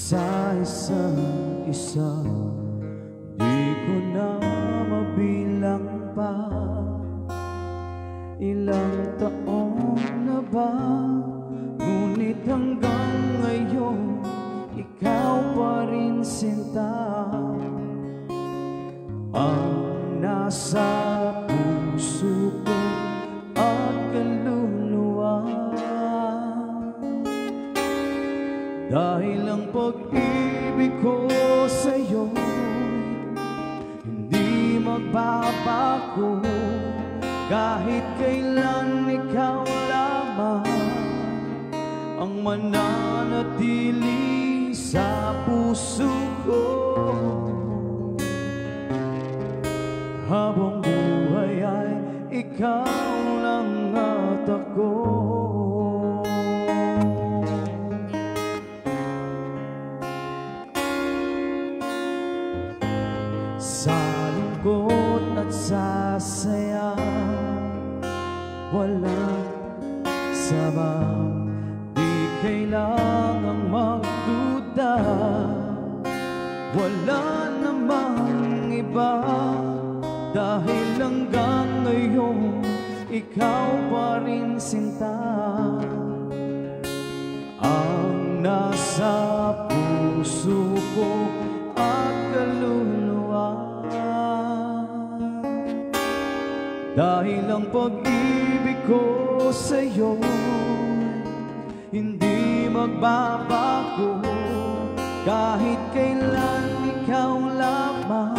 sa isa't isa. Di ko na mabilang pa, ilang taon na ba, ngunit hanggang ngayon ikaw pa rin sinta ang nasa puso ko at kaluluwa. Dahil ang pag-ibig ko sa'yo hindi magbabago, kahit kailan ikaw lamang ang mananatili sa puso ko. Habang buhay ay ikaw lang at ako. Sa lungkot at sa saya, walang sama. Di kailangang magduda, wala namang iba. Dahil hanggang ngayon ikaw pa rin sinta ang nasa puso ko at kaluluwa. Dahil ang pag-ibig ko sa'yo hindi magbabago, kahit kailan ikaw lamang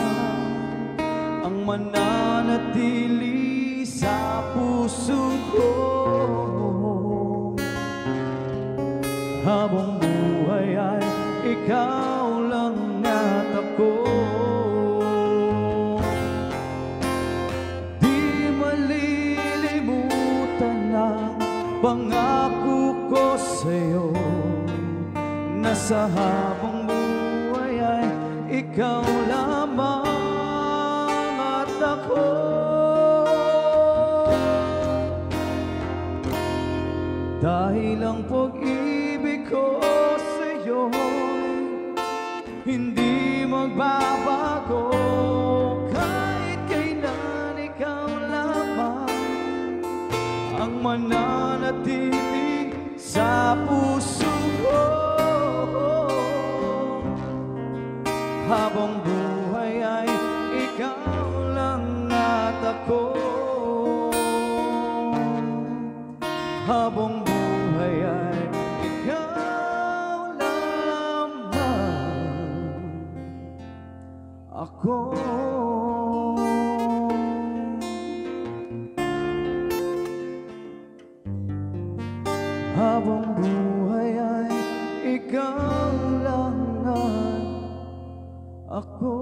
ang mananatili sa puso ko. Habang buhay ay ikaw lang at ako. Di malilimutan ang pangako ko sa'yo, na sa habang buhay ay ikaw lamang at ako. Dahil ang pag-ibig ko sa'yo hindi magbabago, kahit kailan ikaw lamang ang mananatili sa puso ko. Habang buhay ay ikaw lang at ako. Habang buhay ay ikaw lamang ako. Habang buhay ay ikaw lang at ako.